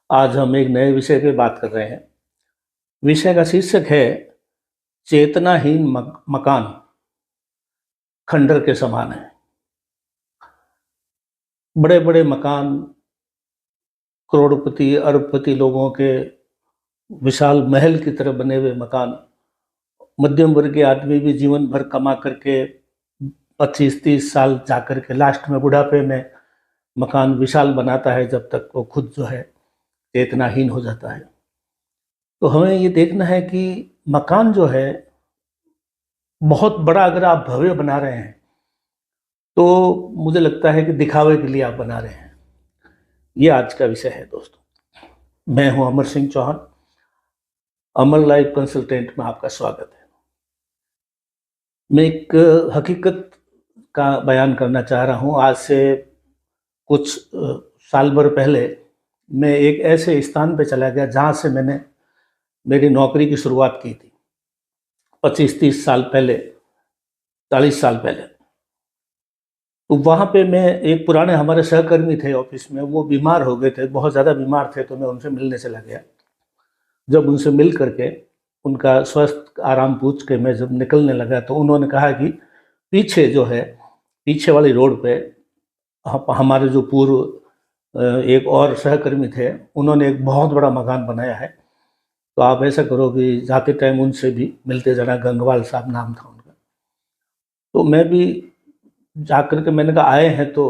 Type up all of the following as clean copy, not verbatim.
आज हम एक नए विषय पे बात कर रहे हैं। विषय का शीर्षक है चेतनाहीन मकान खंडर के समान है। बड़े-बड़े मकान, करोड़पति, अरबपति लोगों के विशाल महल की तरह बने हुए मकान, मध्यम वर्ग के आदमी भी जीवन भर कमा करके 25-30 साल जाकर के लास्ट में बुढ़ापे में मकान विशाल बनाता है, जब तक वो खुद जो है चेतनाहीन हो जाता है। तो हमें ये देखना है कि मकान जो है बहुत बड़ा अगर आप भव्य बना रहे हैं, तो मुझे लगता है कि दिखावे के लिए आप बना रहे हैं। ये आज का विषय है दोस्तों। मैं हूं अमर सिंह चौहान, अमर लाइफ कंसल्टेंट में आपका स्वागत है। मैं एक हकीकत का बयान करना चाह रहा हूं। आज से कुछ साल भर पहले मैं एक ऐसे स्थान पे चला गया जहां से मैंने मेरी नौकरी की शुरुआत की थी 25-30 साल पहले, 40 साल पहले। तो वहाँ पे मैं एक पुराने हमारे सहकर्मी थे ऑफिस में, वो बीमार हो गए थे, बहुत ज़्यादा बीमार थे, तो मैं उनसे मिलने चला गया। जब उनसे मिल करके उनका स्वस्थ आराम पूछ के मैं जब निकलने लगा, तो उन्होंने कहा कि पीछे जो है, पीछे वाली रोड पे हमारे जो पूर्व एक और सहकर्मी थे, उन्होंने एक बहुत बड़ा मकान बनाया है। तो आप ऐसा करो कि जाते टाइम उनसे भी मिलते जाना। गंगवाल साहब नाम था उनका। तो मैं भी जाकर के मैंने कहा आए हैं तो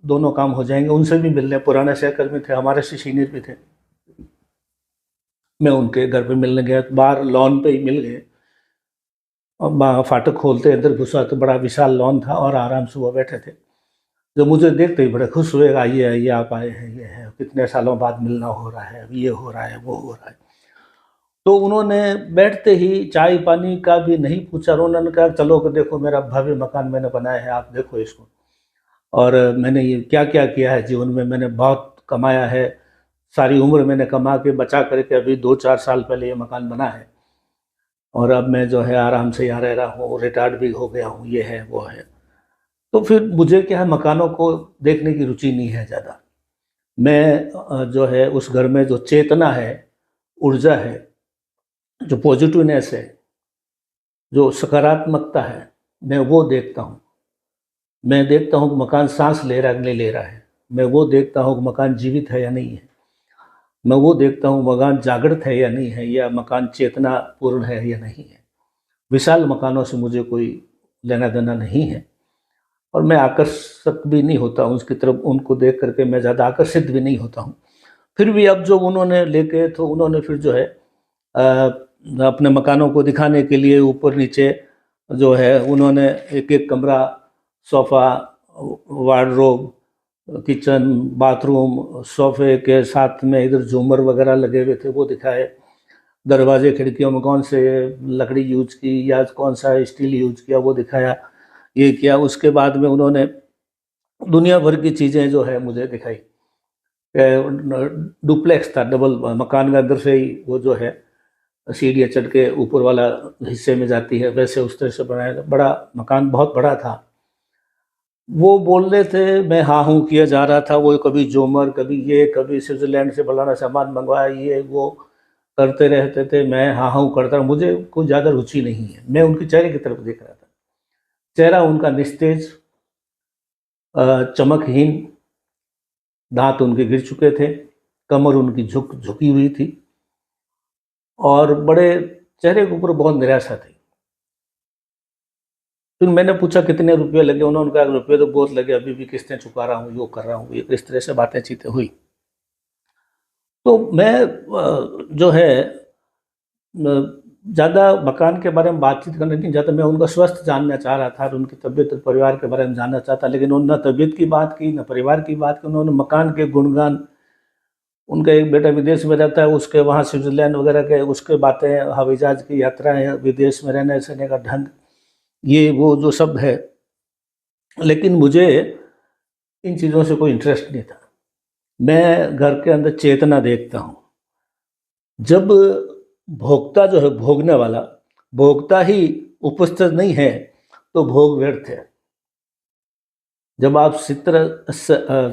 दोनों काम हो जाएंगे। उनसे भी मिलने, पुराने सहकर्मी थे, हमारे से सीनियर भी थे। मैं उनके घर पे मिलने गया, तो बाहर लॉन पे ही मिल गए और फाटक खोलते इधर घुसा तो बड़ा विशाल लॉन था और आराम से वो बैठे थे। जो मुझे देखते ही बड़े खुश हुए, आइए आइए आप आए हैं, ये है, कितने सालों बाद मिलना हो रहा है, ये हो रहा है, वो हो रहा है। तो उन्होंने बैठते ही चाय पानी का भी नहीं पूछा और उन्होंने कहा चलो कि देखो मेरा भव्य मकान मैंने बनाया है, आप देखो इसको। और मैंने ये क्या-क्या किया है जीवन में, मैंने बहुत कमाया है, सारी उम्र मैंने कमा के बचा करके अभी 2-4 साल पहले ये मकान बना है और अब मैं जो है आराम से यहाँ रह रहा हूँ, रिटायर्ड भी हो गया हूँ, ये है, वो है। तो फिर मुझे क्या है, मकानों को देखने की रुचि नहीं है ज़्यादा। मैं जो है उस घर में जो चेतना है, ऊर्जा है, जो पॉजिटिवनेस है, जो सकारात्मकता है, मैं वो देखता हूँ। मैं देखता हूँ कि मकान साँस ले रहा है कि नहीं ले रहा है। मैं वो देखता हूँ कि मकान जीवित है या नहीं है। मैं वो देखता हूँ मकान जागृत है या नहीं है, या मकान चेतनापूर्ण है या नहीं है। विशाल मकानों से मुझे कोई लेना-देना नहीं है और मैं आकर्षक भी नहीं होता हूँ उसकी तरफ, उनको देख कर के मैं ज़्यादा आकर्षित भी नहीं होता हूँ। फिर भी अब जो उन्होंने लेके, तो उन्होंने फिर जो है अपने मकानों को दिखाने के लिए ऊपर-नीचे जो है उन्होंने एक-एक कमरा, सोफ़ा, वार्डरोब, किचन, बाथरूम, सोफ़े के साथ में इधर झूमर वगैरह लगे हुए थे वो दिखाए। दरवाजे खिड़कियों में कौन से लकड़ी यूज़ की या कौन सा स्टील यूज़ किया वो दिखाया, ये किया। उसके बाद में उन्होंने दुनिया भर की चीज़ें जो है मुझे दिखाई। डुप्लेक्स था, डबल मकान के अंदर से ही वो जो है सीढ़ियाँ चढ़ के ऊपर वाला हिस्से में जाती है, वैसे उस तरह से बनाया था। बड़ा मकान बहुत बड़ा था। वो बोल रहे थे, मैं हाँ हूँ किया जा रहा था। वो कभी जोमर, कभी ये, कभी स्विट्ज़रलैंड से फलाना सामान मंगवाया, ये वो करते रहते थे। मैं हाँ हूँ करता रहा, मुझे कुछ ज़्यादा रुचि नहीं है। मैं उनके चेहरे की तरफ देख रहा था। चेहरा उनका निस्तेज, चमकहीन, दाँत उनके गिर चुके थे, कमर उनकी झुकी हुई थी और बड़े चेहरे के ऊपर बहुत निराशा थी। फिर मैंने पूछा कितने रुपये लगे? उन्होंने कहा रुपये तो बहुत लगे, अभी भी किस्तें चुका रहा हूँ, यो कर रहा हूँ, ये इस तरह से बातें-चीतें हुई। तो मैं जो है ज़्यादा मकान के बारे में बातचीत करने नहीं चाहता, मैं उनका स्वास्थ्य जानना चाह रहा था और उनकी तबीयत और परिवार के बारे में जानना चाहता, लेकिन उन्होंने ना तबीयत की बात की, ना परिवार की बात की। उन्होंने मकान के गुणगान, उनका एक बेटा विदेश में रहता है, उसके वहाँ स्विट्ज़रलैंड वगैरह के उसके बातें, हवाई जहाज़ की यात्राएँ, विदेश में रहने-सहने का ढंग, ये वो जो सब है। लेकिन मुझे इन चीज़ों से कोई इंटरेस्ट नहीं था। मैं घर के अंदर चेतना देखता हूँ। जब भोक्ता जो है, भोगने वाला, भोक्ता ही उपस्थित नहीं है, तो भोग व्यर्थ है। जब आप 60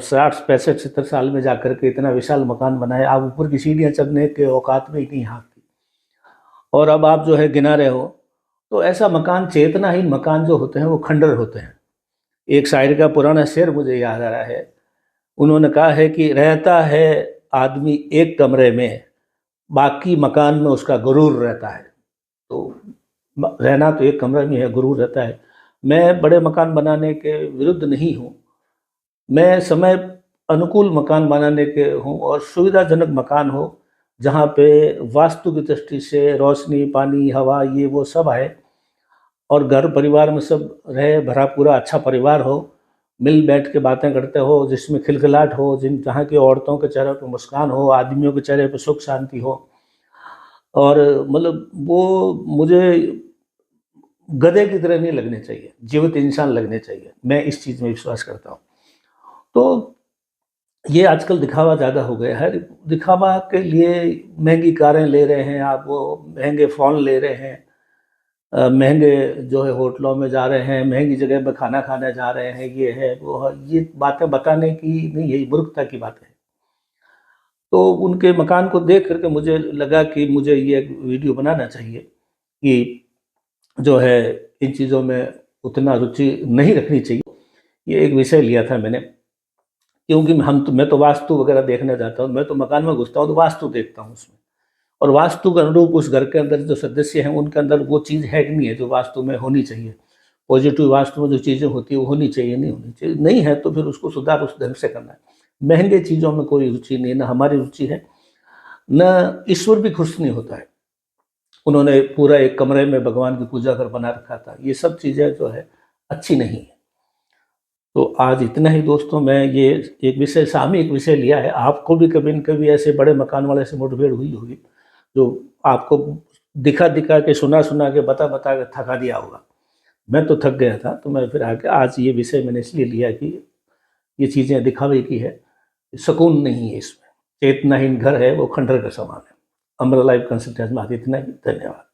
65 70 साल में जाकर के इतना विशाल मकान बनाए, आप ऊपर की सीढ़ियाँ चढ़ने के औकात में ही नहीं आपकी, और अब आप जो है गिना रहे हो। तो ऐसा मकान, चेतनाहीन मकान जो होते हैं वो खंडर होते हैं। एक शायर का पुराना शेर मुझे याद आ रहा है, उन्होंने कहा है कि रहता है आदमी एक कमरे में, बाकी मकान में उसका गुरूर रहता है। तो रहना तो एक कमरे में है, गुरूर रहता है। मैं बड़े मकान बनाने के विरुद्ध नहीं हूँ, मैं समय अनुकूल मकान बनाने के हूँ, और सुविधाजनक मकान हो जहाँ पे वास्तु की दृष्टि से रोशनी, पानी, हवा, ये वो सब आए, और घर परिवार में सब रहे, भरा पूरा अच्छा परिवार हो, मिल बैठ के बातें करते हो, जिसमें खिलखिलाहट हो, जहाँ की औरतों के चेहरे पर मुस्कान हो, आदमियों के चेहरे पर सुख शांति हो। और मतलब वो मुझे गधे की तरह नहीं लगने चाहिए, जीवित इंसान लगने चाहिए। मैं इस चीज़ में विश्वास करता हूँ। तो ये आजकल दिखावा ज़्यादा हो गया है। दिखावा के लिए महंगी कारें ले रहे हैं आप, वो महंगे फ़ोन ले रहे हैं, महंगे जो है होटलों में जा रहे हैं, महंगी जगह पर खाना खाने जा रहे हैं, ये है वो है, ये बातें बताने की नहीं, यही मूर्खता की बात है। तो उनके मकान को देख करके मुझे लगा कि मुझे ये एक वीडियो बनाना चाहिए कि जो है इन चीज़ों में उतना रुचि नहीं रखनी चाहिए। ये एक विषय लिया था मैंने, क्योंकि मैं तो वास्तु वगैरह देखने जाता हूँ, मैं तो मकान में घुसता हूँ तो वास्तु देखता हूँ उसमें, और वास्तु के अनुरूप उस घर के अंदर जो सदस्य हैं उनके अंदर वो चीज़ है कि नहीं है जो वास्तु में होनी चाहिए। पॉजिटिव वास्तु में जो चीज़ें होती है वो होनी चाहिए, नहीं होनी चाहिए, नहीं है तो फिर उसको सुधार उस ढंग से करना है। महंगे चीज़ों में कोई रुचि नहीं है, ना हमारी रुचि है, न ईश्वर भी खुश नहीं होता है। उन्होंने पूरा एक कमरे में भगवान की पूजा घर बना रखा था, ये सब चीज़ें जो है अच्छी नहीं है। तो आज इतना ही दोस्तों, मैं ये एक विषय, सामयिक विषय लिया है। आपको भी कभी न कभी ऐसे बड़े मकान वाले से मुठभेड़ हुई होगी, जो आपको दिखा दिखा के, सुना सुना के, बता बता के थका दिया होगा। मैं तो थक गया था, तो मैं फिर आके आज ये विषय मैंने इसलिए लिया कि ये चीज़ें दिखावे की है, सुकून नहीं है इसमें। चेतनाहीन घर है वो खंडर का समान है। अमर लाइफ कंसल्टेंट में आज इतना ही, धन्यवाद।